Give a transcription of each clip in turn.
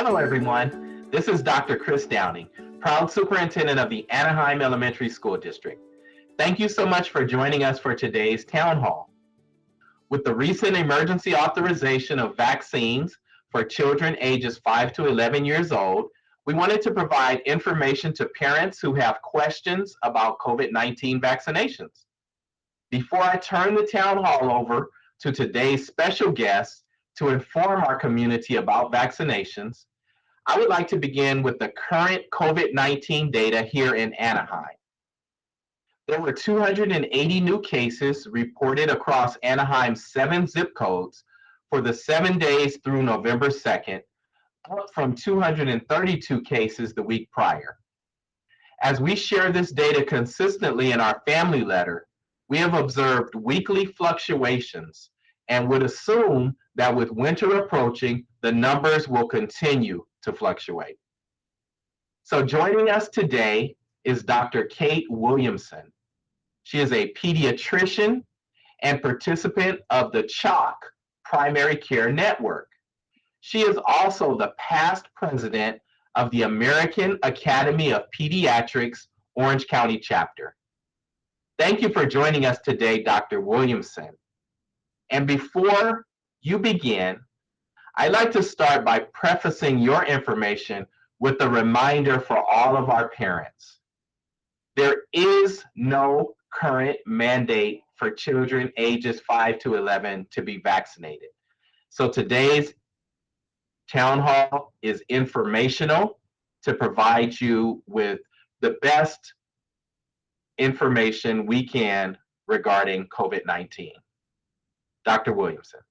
Hello, everyone. This is Dr. Chris Downing, proud superintendent of the Anaheim Elementary School District. Thank you so much for joining us for today's town hall. With the recent emergency authorization of vaccines for children ages 5 to 11 years old, we wanted to provide information to parents who have questions about COVID-19 vaccinations. Before I turn the town hall over to today's special guest to inform our community about vaccinations, I would like to begin with the current COVID-19 data here in Anaheim. There were 280 new cases reported across Anaheim's 7 zip codes for the 7 days through November 2nd, up from 232 cases the week prior. As we share this data consistently in our family letter, we have observed weekly fluctuations and would assume that with winter approaching, the numbers will continue to fluctuate. So joining us today is Dr. Kate Williamson. She is a pediatrician and participant of the CHOC Primary Care Network. She is also the past president of the American Academy of Pediatrics Orange County chapter. Thank you for joining us today, Dr. Williamson. And before you begin, I'd like to start by prefacing your information with a reminder for all of our parents. There is no current mandate for children ages 5 to 11 to be vaccinated. So today's town hall is informational to provide you with the best information we can regarding COVID-19. Dr. Williamson.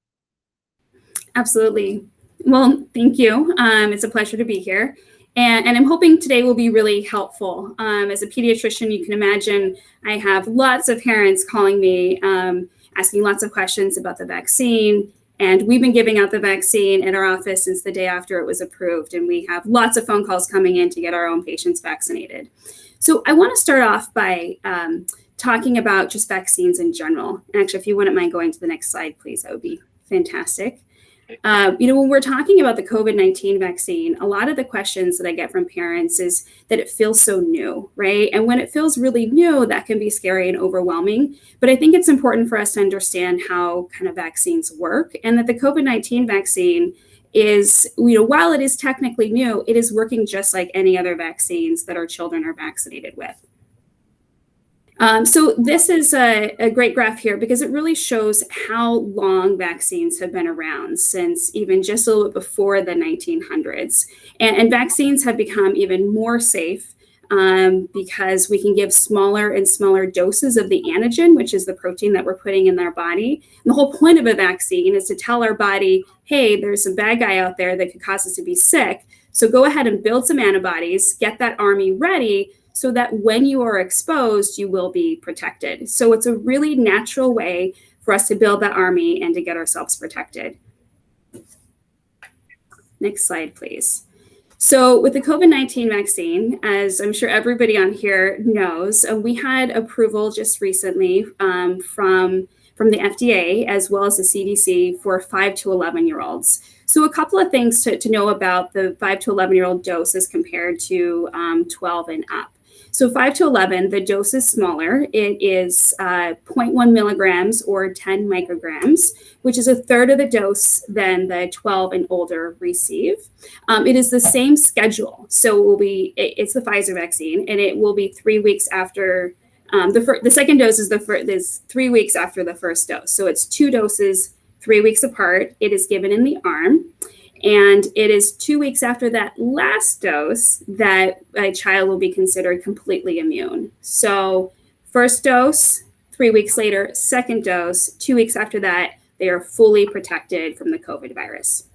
Absolutely. Well, thank you. It's a pleasure to be here. And I'm hoping today will be really helpful. As a pediatrician, you can imagine I have lots of parents calling me, asking lots of questions about the vaccine. And we've been giving out the vaccine at our office since the day after it was approved. And we have lots of phone calls coming in to get our own patients vaccinated. So I want to start off by talking about just vaccines in general. And actually, if you wouldn't mind going to the next slide, please, that would be fantastic. When we're talking about the COVID-19 vaccine, a lot of the questions that I get from parents is that it feels so new, right? And when it feels really new, that can be scary and overwhelming. But I think it's important for us to understand how kind of vaccines work, and that the COVID-19 vaccine is, while it is technically new, it is working just like any other vaccines that our children are vaccinated with. So this is a great graph here because it really shows how long vaccines have been around, since even just a little bit before the 1900s. And vaccines have become even more safe because we can give smaller and smaller doses of the antigen, which is the protein that we're putting in our body. And the whole point of a vaccine is to tell our body, hey, there's a bad guy out there that could cause us to be sick. So go ahead and build some antibodies, get that army ready, so that when you are exposed, you will be protected. So it's a really natural way for us to build that army and to get ourselves protected. Next slide, please. So with the COVID-19 vaccine, as I'm sure everybody on here knows, we had approval just recently from the FDA as well as the CDC for 5 to 11-year-olds. So a couple of things to know about the 5 to 11-year-old dose as compared to 12 and up. So 5 to 11, the dose is smaller. It is 0.1 milligrams or 10 micrograms, which is a third of the dose than the 12 and older receive. It is the same schedule. So it's the Pfizer vaccine, and it will be 3 weeks after the second dose is 3 weeks after the first dose. So it's 2 doses, 3 weeks apart. It is given in the arm. And it is 2 weeks after that last dose that a child will be considered completely immune. So first dose, 3 weeks later, second dose, 2 weeks after that, they are fully protected from the COVID virus.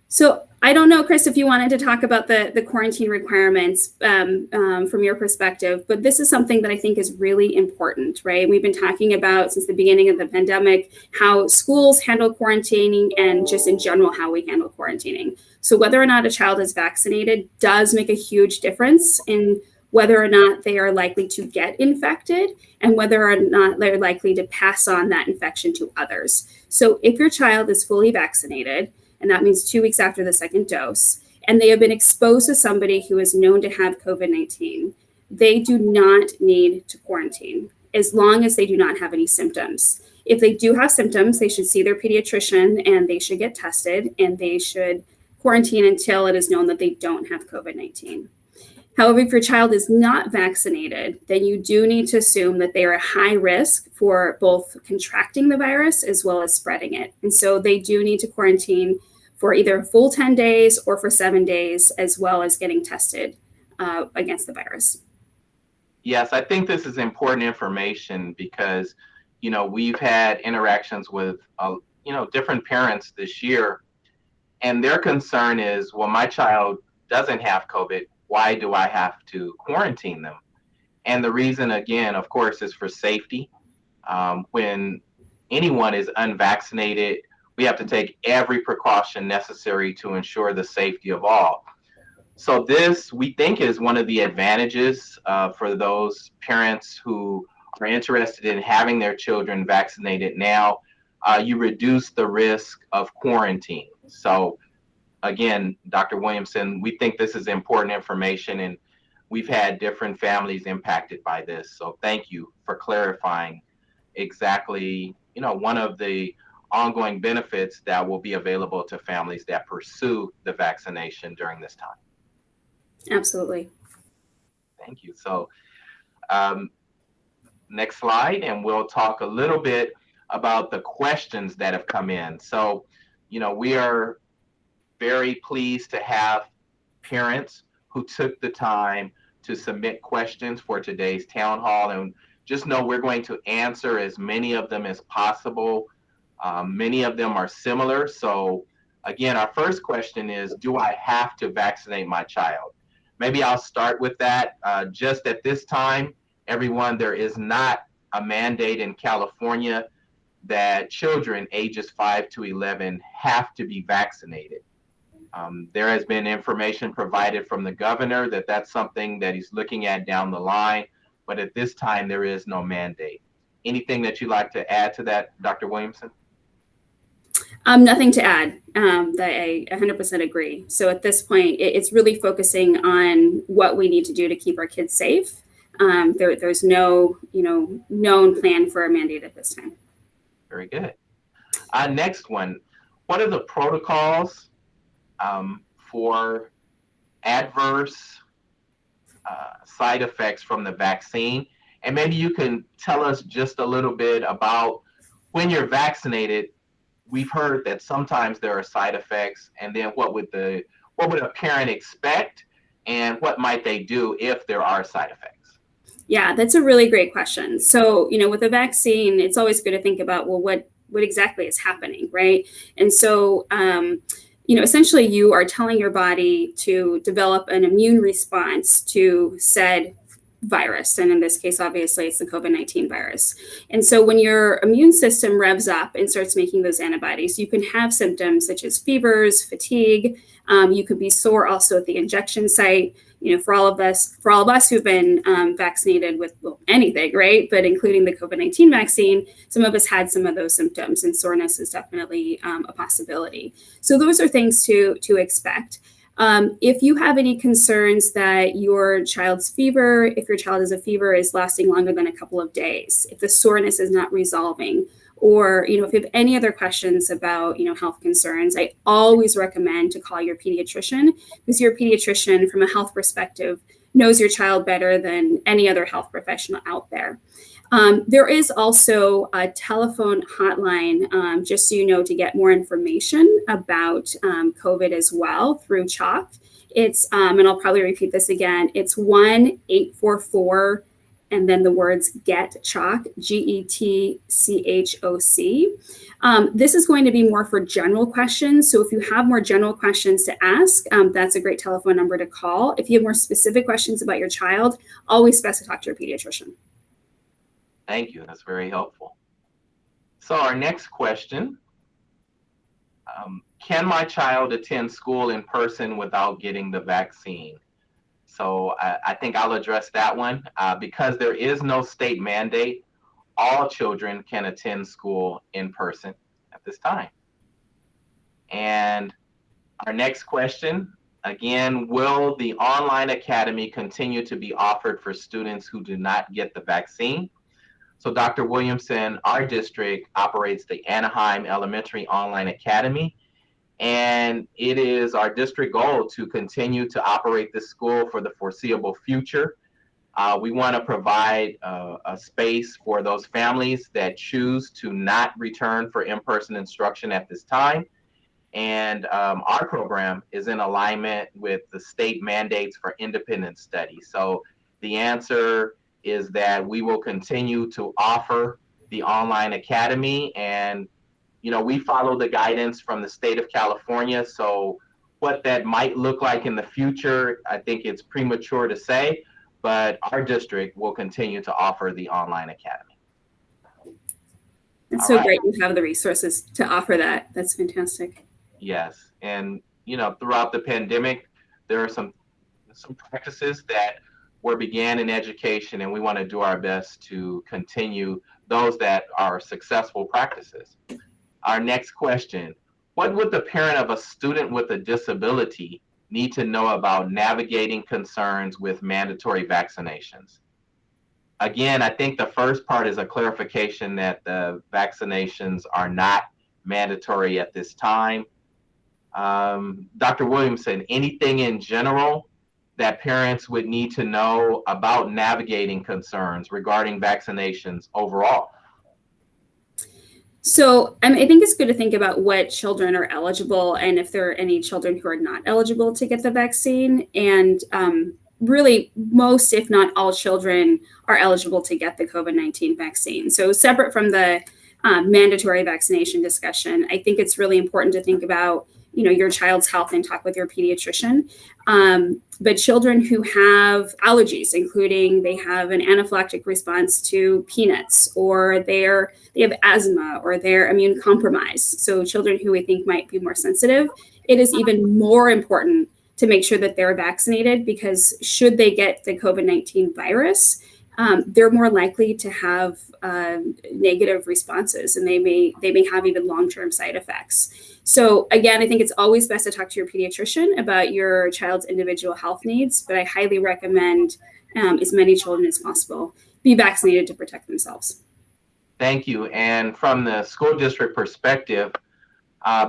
So I don't know, Chris, if you wanted to talk about the quarantine requirements from your perspective, but this is something that I think is really important, right? We've been talking about since the beginning of the pandemic, how schools handle quarantining and just in general, how we handle quarantining. So whether or not a child is vaccinated does make a huge difference in whether or not they are likely to get infected and whether or not they're likely to pass on that infection to others. So if your child is fully vaccinated, and that means 2 weeks after the second dose, and they have been exposed to somebody who is known to have COVID-19, they do not need to quarantine as long as they do not have any symptoms. If they do have symptoms, they should see their pediatrician and they should get tested and they should quarantine until it is known that they don't have COVID-19. However, if your child is not vaccinated, then you do need to assume that they are high risk for both contracting the virus as well as spreading it. And so they do need to quarantine for either a full 10 days or for 7 days, as well as getting tested against the virus. Yes, I think this is important information because, we've had interactions with, different parents this year, and their concern is, well, my child doesn't have COVID. Why do I have to quarantine them? And the reason, again, of course, is for safety. When anyone is unvaccinated, we have to take every precaution necessary to ensure the safety of all. So this, we think, is one of the advantages for those parents who are interested in having their children vaccinated now. You reduce the risk of quarantine. So again, Dr. Williamson, we think this is important information, and we've had different families impacted by this. So thank you for clarifying exactly, one of the ongoing benefits that will be available to families that pursue the vaccination during this time. Absolutely. Thank you. So next slide, and we'll talk a little bit about the questions that have come in. So, we are very pleased to have parents who took the time to submit questions for today's town hall, and just know we're going to answer as many of them as possible. Many of them are similar. So again, our first question is, do I have to vaccinate my child? Maybe I'll start with that. Just at this time, everyone, there is not a mandate in California that children ages 5 to 11 have to be vaccinated. There has been information provided from the governor that that's something that he's looking at down the line, but at this time, there is no mandate. Anything that you'd like to add to that, Dr. Williamson? Nothing to add. I 100% agree. So at this point, it's really focusing on what we need to do to keep our kids safe. There's no, known plan for a mandate at this time. Very good. Next one, what are the protocols for adverse side effects from the vaccine? And maybe you can tell us just a little bit about when you're vaccinated. We've heard that sometimes there are side effects, and then what would a parent expect, and what might they do if there are side effects? Yeah, that's a really great question. So, with a vaccine, it's always good to think about, well, what exactly is happening, right? And so, essentially you are telling your body to develop an immune response to said virus. And in this case, obviously, it's the COVID-19 virus. And so when your immune system revs up and starts making those antibodies, you can have symptoms such as fevers, fatigue. You could be sore also at the injection site. For all of us who've been vaccinated with anything, right? But including the COVID-19 vaccine, some of us had some of those symptoms, and soreness is definitely a possibility. So those are things to expect. If you have any concerns that your child's fever, if your child has a fever, is lasting longer than a couple of days, if the soreness is not resolving, or if you have any other questions about health concerns, I always recommend to call your pediatrician, because your pediatrician, from a health perspective, knows your child better than any other health professional out there. There is also a telephone hotline, just so you know, to get more information about COVID as well through CHOC. It's, and I'll probably repeat this again, it's 1-844 and then the words GET CHOC, GETCHOC. This is going to be more for general questions. So if you have more general questions to ask, that's a great telephone number to call. If you have more specific questions about your child, always best to talk to your pediatrician. Thank you. That's very helpful. So our next question, can my child attend school in person without getting the vaccine? So I think I'll address that one. Because there is no state mandate, all children can attend school in person at this time. And our next question, again, will the online academy continue to be offered for students who do not get the vaccine? So Dr. Williamson, our district operates the Anaheim Elementary Online Academy, and it is our district goal to continue to operate this school for the foreseeable future. We want to provide a space for those families that choose to not return for in-person instruction at this time. And our program is in alignment with the state mandates for independent study. So the answer is that we will continue to offer the online academy, and we follow the guidance from the state of California. So what that might look like in the future, I think it's premature to say, but our district will continue to offer the online academy. It's so great you have the resources to offer that. That's fantastic. Yes, and throughout the pandemic, there are some practices that were began in education, and we want to do our best to continue those that are successful practices. Our next question, what would the parent of a student with a disability need to know about navigating concerns with mandatory vaccinations? Again, I think the first part is a clarification that the vaccinations are not mandatory at this time. Dr. Williamson, anything in general that parents would need to know about navigating concerns regarding vaccinations overall? So I think it's good to think about what children are eligible and if there are any children who are not eligible to get the vaccine. And really, most, if not all children are eligible to get the COVID-19 vaccine. So separate from the mandatory vaccination discussion, I think it's really important to think about your child's health and talk with your pediatrician. But children who have allergies, including they have an anaphylactic response to peanuts, or they have asthma, or they're immune compromised. So children who we think might be more sensitive, it is even more important to make sure that they're vaccinated, because should they get the COVID-19 virus, they're more likely to have negative responses, and they may have even long-term side effects. So again, I think it's always best to talk to your pediatrician about your child's individual health needs, but I highly recommend as many children as possible be vaccinated to protect themselves. Thank you. And from the school district perspective,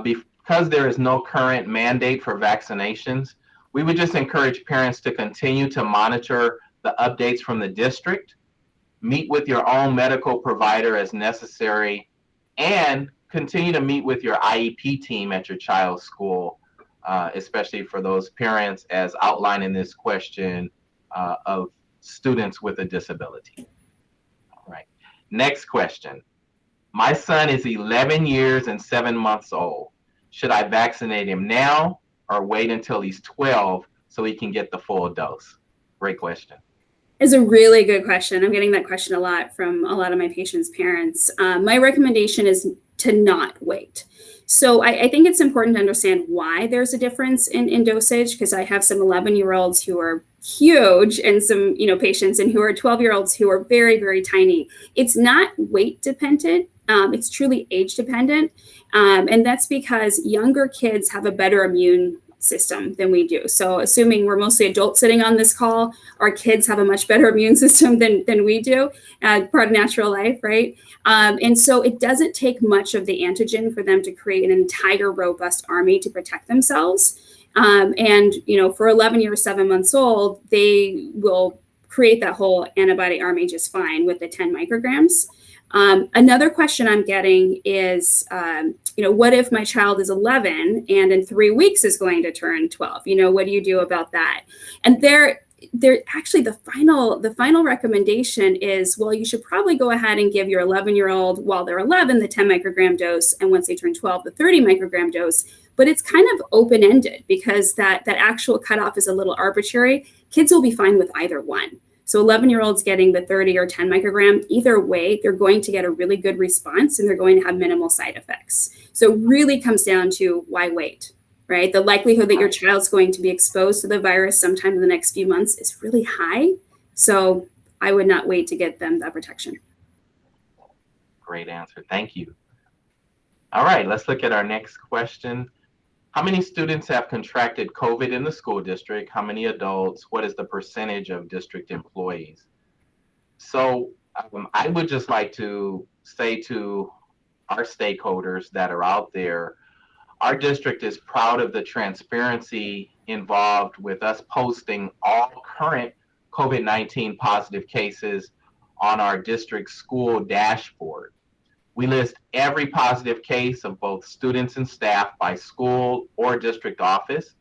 because there is no current mandate for vaccinations, we would just encourage parents to continue to monitor the updates from the district, meet with your own medical provider as necessary, and continue to meet with your IEP team at your child's school, especially for those parents, as outlined in this question, of students with a disability. All right. Next question. My son is 11 years and 7 months old. Should I vaccinate him now or wait until he's 12 so he can get the full dose? Great question. It's a really good question. I'm getting that question a lot from a lot of my patients' parents. My recommendation is to not wait. So I think it's important to understand why there's a difference in dosage, because I have some 11-year-olds who are huge and some patients and who are 12-year-olds who are very, very tiny. It's not weight dependent. It's truly age dependent. And that's because younger kids have a better immune system than we do. So assuming we're mostly adults sitting on this call, our kids have a much better immune system than we do, part of natural life, right? And so it doesn't take much of the antigen for them to create an entire robust army to protect themselves. And for 11 years, 7 months old, they will create that whole antibody army just fine with the 10 micrograms. Another question I'm getting is, what if my child is 11 and in 3 weeks is going to turn 12? What do you do about that? And they're actually the final recommendation is, well, you should probably go ahead and give your 11-year-old while they're 11 the 10 microgram dose, and once they turn 12 the 30 microgram dose. But it's kind of open-ended because that actual cutoff is a little arbitrary. Kids will be fine with either one. So 11-year-olds getting the 30 or 10 microgram, either way, they're going to get a really good response and they're going to have minimal side effects. So it really comes down to why wait? right? The likelihood that your child's going to be exposed to the virus sometime in the next few months is really high. So I would not wait to get them that protection. Great answer. Thank you. All right, let's look at our next question. How many students have contracted COVID in the school district? How many adults? What is the percentage of district employees? So I would just like to say to our stakeholders that are out there, our district is proud of the transparency involved with us posting all current COVID-19 positive cases on our district school dashboard. We list every positive case of both students and staff by school or district office,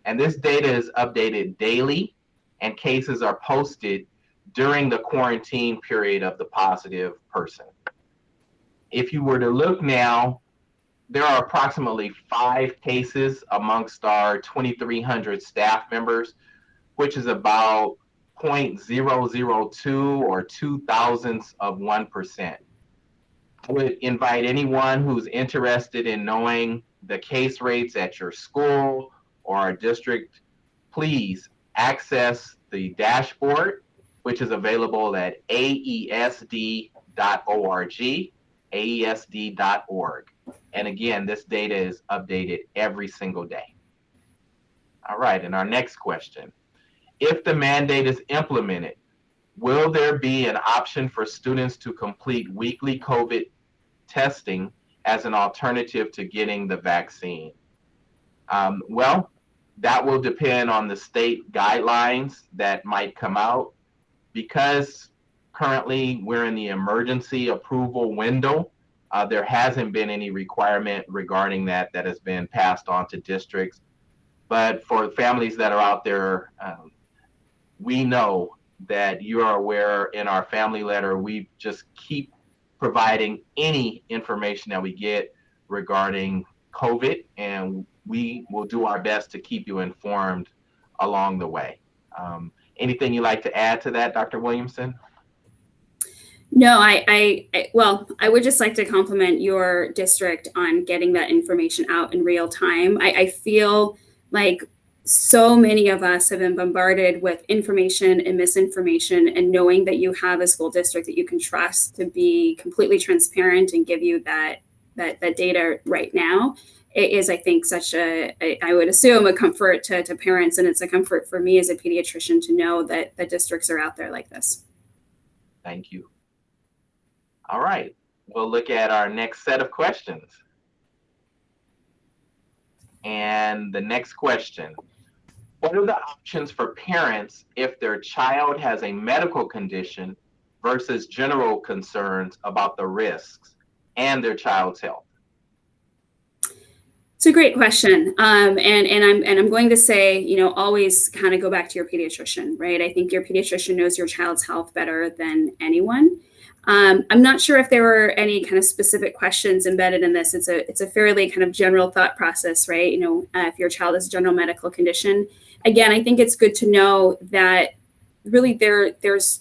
and this data is updated daily, and cases are posted during the quarantine period of the positive person. If you were to look now, there are approximately 5 cases amongst our 2,300 staff members, which is about 0.002 or 0.002%. I would invite anyone who's interested in knowing the case rates at your school or our district, please access the dashboard, which is available at aesd.org, aesd.org. And again, this data is updated every single day. All right, and our next question. If the mandate is implemented, will there be an option for students to complete weekly COVID testing as an alternative to getting the vaccine? Well, that will depend on the state guidelines that might come out. Because currently we're in the emergency approval window, there hasn't been any requirement regarding that has been passed on to districts. But for families that are out there, we know that you are aware in our family letter, we just keep providing any information that we get regarding COVID, and we will do our best to keep you informed along the way. Anything you'd like to add to that, Dr. Williamson? No, well, I would just like to compliment your district on getting that information out in real time. I feel like so many of us have been bombarded with information and misinformation, and knowing that you have a school district that you can trust to be completely transparent and give you that data right now, it is, I think, I would assume, a comfort to parents, and it's a comfort for me as a pediatrician to know that the districts are out there like this. Thank you. All right, we'll look at our next set of questions. And the next question, what are the options for parents if their child has a medical condition versus general concerns about the risks and their child's health? It's a great question. And I'm going to say, always kind of go back to your pediatrician, right? I think your pediatrician knows your child's health better than anyone. I'm not sure if there were any kind of specific questions embedded in this. It's a fairly kind of general thought process, right? If your child has a general medical condition, again, I think it's good to know that really there's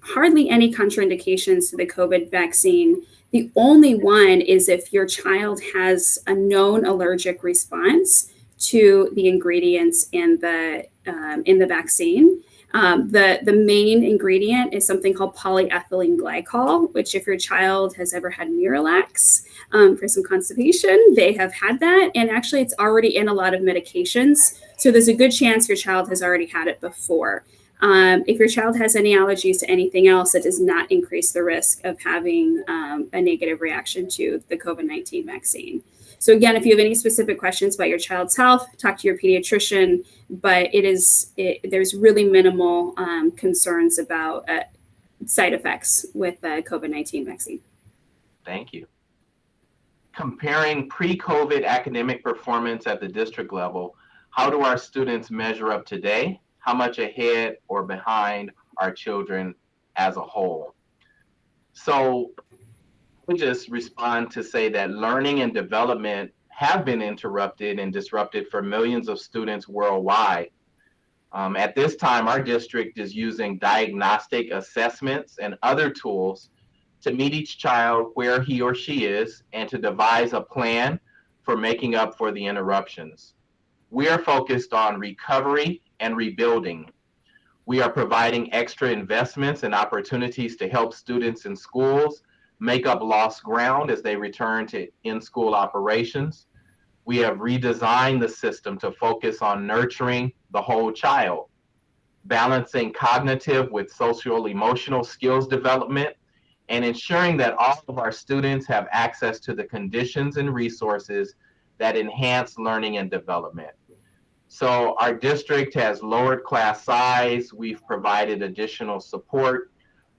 hardly any contraindications to the COVID vaccine. The only one is if your child has a known allergic response to the ingredients in the vaccine. The main ingredient is something called polyethylene glycol, which if your child has ever had Miralax for some constipation, they have had that. And actually, it's already in a lot of medications. So there's a good chance your child has already had it before. If your child has any allergies to anything else, it does not increase the risk of having a negative reaction to the COVID-19 vaccine. So again, if you have any specific questions about your child's health, talk to your pediatrician, but there's really minimal concerns about side effects with the COVID-19 vaccine. Thank you. Comparing pre-COVID academic performance at the district level, how do our students measure up today? How much ahead or behind are children as a whole? So we just respond to say that learning and development have been interrupted and disrupted for millions of students worldwide. At this time, our district is using diagnostic assessments and other tools to meet each child where he or she is and to devise a plan for making up for the interruptions. we are focused on recovery and rebuilding. We are providing extra investments and opportunities to help students in schools make up lost ground as they return to in-school operations. We have redesigned the system to focus on nurturing the whole child, balancing cognitive with social emotional skills development, and ensuring that all of our students have access to the conditions and resources that enhance learning and development. So our district has lowered class size. We've provided additional support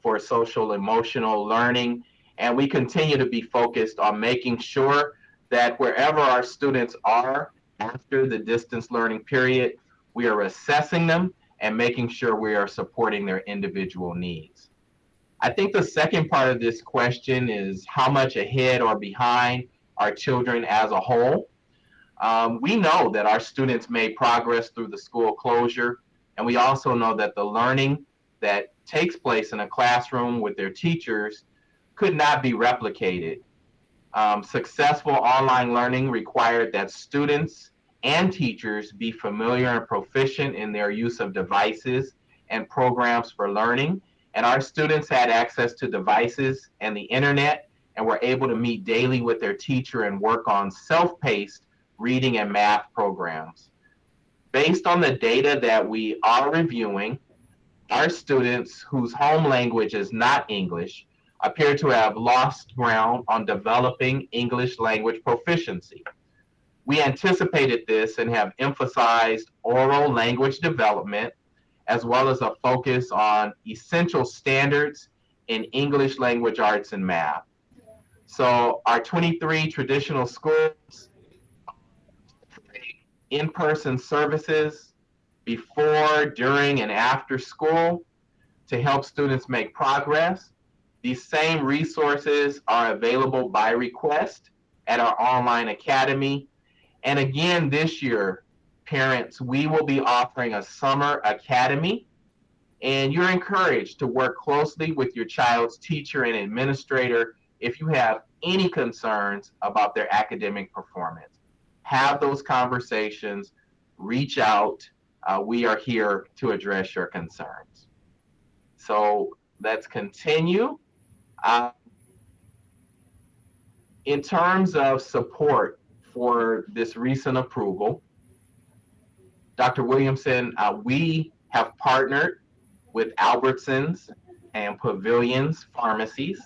for social emotional learning, and we continue to be focused on making sure that wherever our students are after the distance learning period, we are assessing them and making sure we are supporting their individual needs. I think the second part of this question is how much ahead or behind are children as a whole? We know that our students made progress through the school closure, and we also know that the learning that takes place in a classroom with their teachers could not be replicated. Successful online learning required that students and teachers be familiar and proficient in their use of devices and programs for learning. And our students had access to devices and the internet and were able to meet daily with their teacher and work on self-paced reading and math programs. Based on the data that we are reviewing, our students whose home language is not English appear to have lost ground on developing English language proficiency. We anticipated this and have emphasized oral language development as well as a focus on essential standards in English language arts and math. So our 23 traditional schools in-person services before, during, and after school to help students make progress. These same resources are available by request at our online academy. And again, this year, parents, we will be offering a summer academy, and you're encouraged to work closely with your child's teacher and administrator if you have any concerns about their academic performance. Have those conversations, reach out. We are here to address your concerns. So let's continue. In terms of support for this recent approval, Dr. Williamson, we have partnered with Albertsons and Pavilions pharmacies,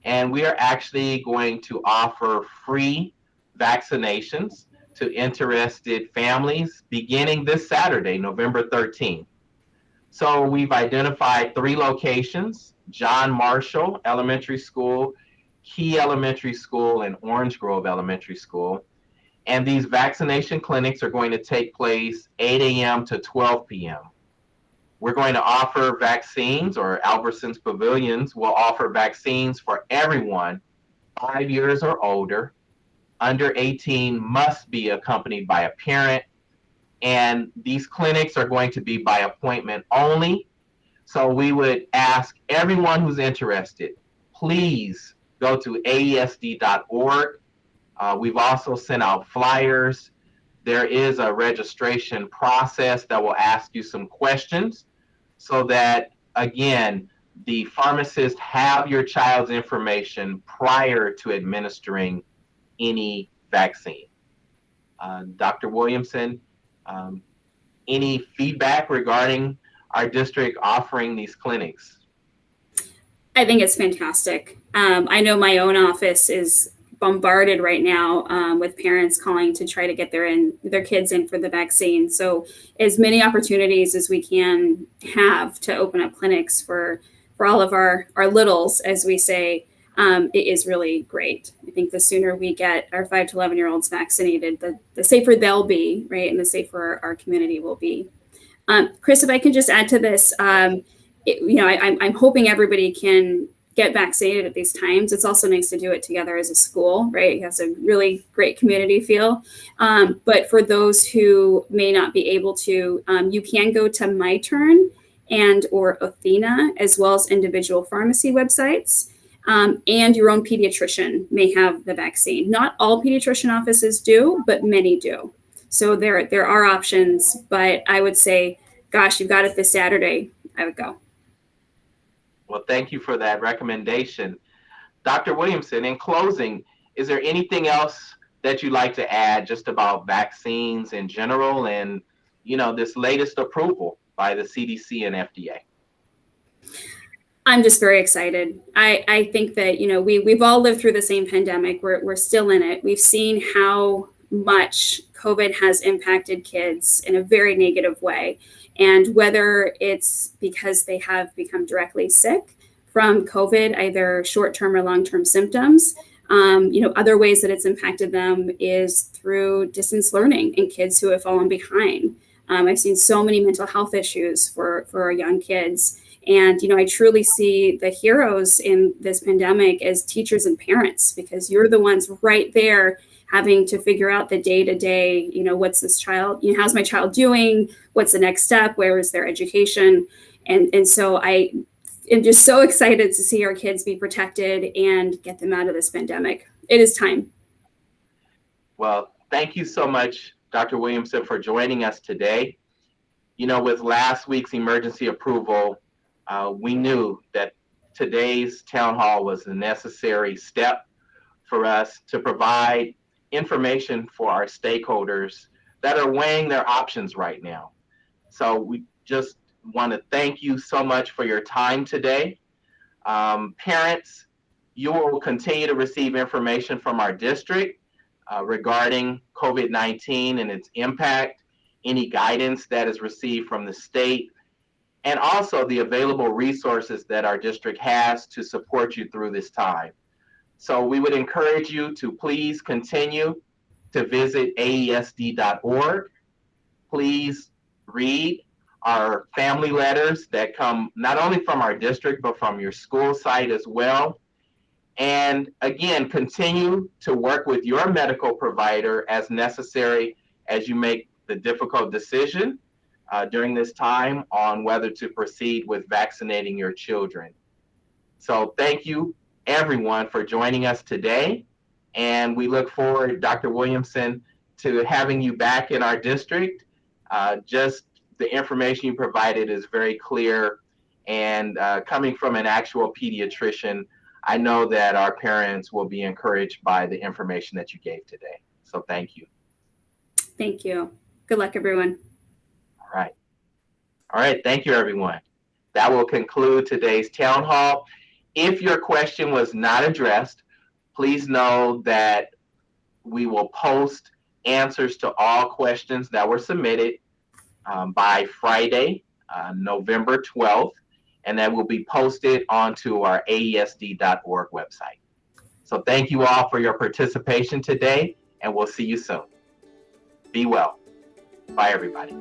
and we are actually going to offer free vaccinations to interested families beginning this Saturday, November 13th. So we've identified 3 locations: John Marshall Elementary School, Key Elementary School, and Orange Grove Elementary School. And these vaccination clinics are going to take place 8 a.m. to 12 p.m. We're going to offer vaccines, or Albertsons Pavilions will offer vaccines for everyone 5 years or older. Under 18 must be accompanied by a parent. And these clinics are going to be by appointment only. So we would ask everyone who's interested, please go to aesd.org. We've also sent out flyers. There is a registration process that will ask you some questions so that, again, the pharmacists have your child's information prior to administering any vaccine. Dr. Williamson, any feedback regarding our district offering these clinics? I think it's fantastic. I know my own office is bombarded right now with parents calling to try to get their kids in for the vaccine. So as many opportunities as we can have to open up clinics for all of our littles, as we say, it is really great. I think the sooner we get our 5 to 11-year-olds vaccinated, the safer they'll be, right? And the safer our community will be. Chris, if I can just add to this, I'm hoping everybody can get vaccinated at these times. It's also nice to do it together as a school, right? It has a really great community feel. But for those who may not be able to, you can go to My Turn and or Athena, as well as individual pharmacy websites. And your own pediatrician may have the vaccine. Not all pediatrician offices do, but many do. So there are options, but I would say, gosh, you've got it this Saturday, I would go. Well, thank you for that recommendation. Dr. Williamson, in closing, is there anything else that you'd like to add just about vaccines in general and, this latest approval by the CDC and FDA? I'm just very excited. I think that, we've all lived through the same pandemic. We're still in it. We've seen how much COVID has impacted kids in a very negative way. And whether it's because they have become directly sick from COVID, either short-term or long-term symptoms, other ways that it's impacted them is through distance learning and kids who have fallen behind. I've seen so many mental health issues for our young kids. And, I truly see the heroes in this pandemic as teachers and parents, because you're the ones right there having to figure out the day to day, what's this child, how's my child doing? What's the next step? Where is their education? And so I am just so excited to see our kids be protected and get them out of this pandemic. It is time. Well, thank you so much, Dr. Williamson, for joining us today. With last week's emergency approval, we knew that today's town hall was a necessary step for us to provide information for our stakeholders that are weighing their options right now. So we just want to thank you so much for your time today. Parents, you will continue to receive information from our district regarding COVID-19 and its impact, any guidance that is received from the state, and also the available resources that our district has to support you through this time. So we would encourage you to please continue to visit aesd.org. Please read our family letters that come not only from our district, but from your school site as well. And again, continue to work with your medical provider as necessary as you make the difficult decision during this time on whether to proceed with vaccinating your children. So thank you, everyone, for joining us today. And we look forward, Dr. Williamson, to having you back in our district. Just the information you provided is very clear. And coming from an actual pediatrician, I know that our parents will be encouraged by the information that you gave today. So thank you. Thank you. Good luck, everyone. All right. Thank you, everyone. That will conclude today's town hall. If your question was not addressed, please know that we will post answers to all questions that were submitted by Friday, November 12th, and that will be posted onto our aesd.org website. So thank you all for your participation today, and we'll see you soon. Be well. Bye, everybody.